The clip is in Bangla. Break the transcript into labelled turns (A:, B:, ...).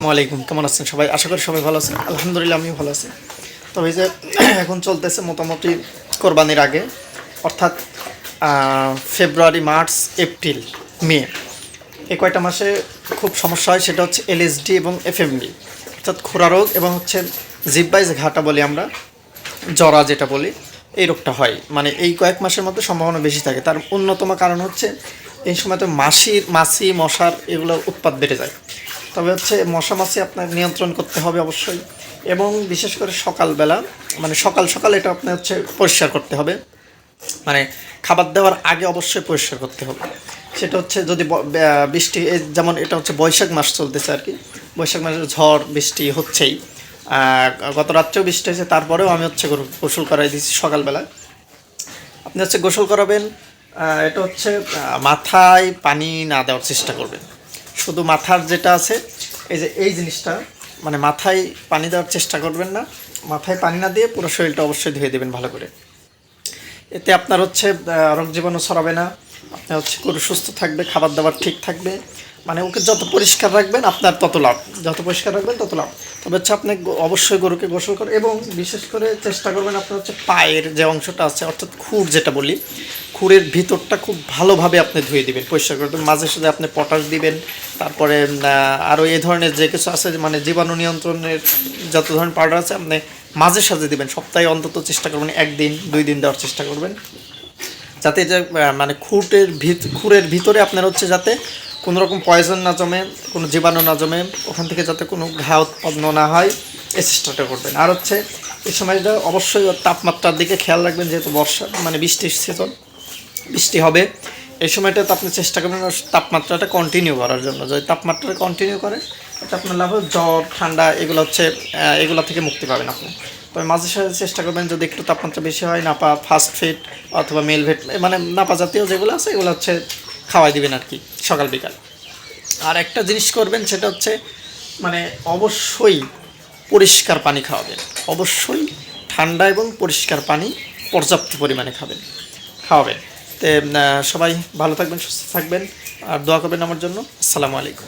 A: ওয়ালাইকুম, কেমন আছেন সবাই? আশা করি সবাই ভালো আছেন। আলহামদুলিল্লাহ আমিও ভালো আছি। তবে এই যে এখন চলতেছে মোটামুটি কোরবানির আগে, অর্থাৎ ফেব্রুয়ারি, মার্চ, এপ্রিল, মে, এই কয়টা মাসে খুব সমস্যা হয়। সেটা হচ্ছে এলএসডি এবং এফএমডি, অর্থাৎ খোরা রোগ এবং হচ্ছে জিব্বাইজ ঘাটা বলি আমরা, জরা যেটা বলি, এই রোগটা হয়। মানে এই কয়েক মাসের মধ্যে সম্ভাবনা বেশি থাকে। তার অন্যতম কারণ হচ্ছে এই সময় তো মাছি মশার এগুলো উৎপাত বেড়ে যায়। তবে হচ্ছে মশা মাছি আপনার নিয়ন্ত্রণ করতে হবে অবশ্যই, এবং বিশেষ করে সকালবেলা, মানে সকাল সকাল এটা আপনার হচ্ছে পরিষ্কার করতে হবে। মানে খাবার দেওয়ার আগে অবশ্যই পরিষ্কার করতে হবে। সেটা হচ্ছে যদি বৃষ্টি, যেমন এটা হচ্ছে বৈশাখ মাস চলতেছে আর কি, বৈশাখ মাসে ঝড় বৃষ্টি হচ্ছেই। গত রাত্রেও বৃষ্টি হয়েছে, তারপরেও আমি হচ্ছে গোসল করাই দিয়েছি সকালবেলা। আপনি হচ্ছে গোসল করাবেন, এটা হচ্ছে মাথায় পানি না দেওয়ার চেষ্টা করবেন। শুধু মাথার যেটা আছে, এই যে এই জিনিসটা, মানে মাথায় পানি দেওয়ার চেষ্টা করবেন না। মাথায় পানি না দিয়ে পুরো শরীরটা অবশ্যই ধুয়ে দেবেন ভালো করে। এতে আপনার হচ্ছে রোগ জীবাণু ছড়াবে না। আপনার হচ্ছে গরু সুস্থ থাকবে, খাবার দাবার ঠিক থাকবে। মানে ওকে যত পরিষ্কার রাখবেন আপনার তত লাভ, যত পরিষ্কার রাখবেন তত লাভ। তবে হচ্ছে আপনি অবশ্যই গরুকে গোসল করে, এবং বিশেষ করে চেষ্টা করবেন আপনার হচ্ছে পায়ের যে অংশটা আছে, অর্থাৎ খুর যেটা বলি, খুরের ভিতরটা খুব ভালোভাবে আপনি ধুয়ে দিবেন, পরিষ্কার করে দেবেন। মাঝে সাঝে আপনি পটাশ দিবেন। তারপরে আরও এই ধরনের যে কিছু আছে, মানে জীবাণু নিয়ন্ত্রণের যত ধরনের পাউডার আছে, আপনি মাঝে সাঝে দিবেন। সপ্তাহে অন্তত চেষ্টা করবেন 1 দিন 2 দিন দেওয়ার চেষ্টা করবেন, যাতে যে মানে খুরের ভিতরে আপনার হচ্ছে যাতে কোনো রকম পয়জন না জমে, কোনো জীবাণু না জমে, ওখান থেকে যাতে কোনো ঘা উৎপন্ন না হয়, এই চেষ্টাটা করবেন। আর হচ্ছে এই সময়টা অবশ্যই তাপমাত্রার দিকে খেয়াল রাখবেন, যেহেতু বর্ষা মানে বৃষ্টির সিজন, বৃষ্টি হবে। এই সময়টাতে আপনি চেষ্টা করবেন তাপমাত্রাটা কন্টিনিউ করার জন্য। যদি তাপমাত্রাটা কন্টিনিউ করে, এটা আপনার লাভ হবে। জ্বর ঠান্ডা এগুলো হচ্ছে এগুলো থেকে মুক্তি পাবেন আপনি। তবে মাঝে সাঝে চেষ্টা করবেন, যদি একটু তাপমাত্রা বেশি হয়, নাপা ফাস্ট ফিড অথবা মেল ভেট, মানে নাপা জাতীয় যেগুলো আছে এগুলো হচ্ছে খাওয়াই দিবেন আর কি, সকাল বিকাল। আর একটা জিনিস করবেন, সেটা হচ্ছে মানে অবশ্যই পরিষ্কার পানি খাওয়াবেন। অবশ্যই ঠান্ডা এবং পরিষ্কার পানি পর্যাপ্ত পরিমাণে খাওয়াবেন। তো সবাই ভালো থাকবেন, সুস্থ থাকবেন, আর দোয়া করবেন আমার জন্য। আসসালামু আলাইকুম।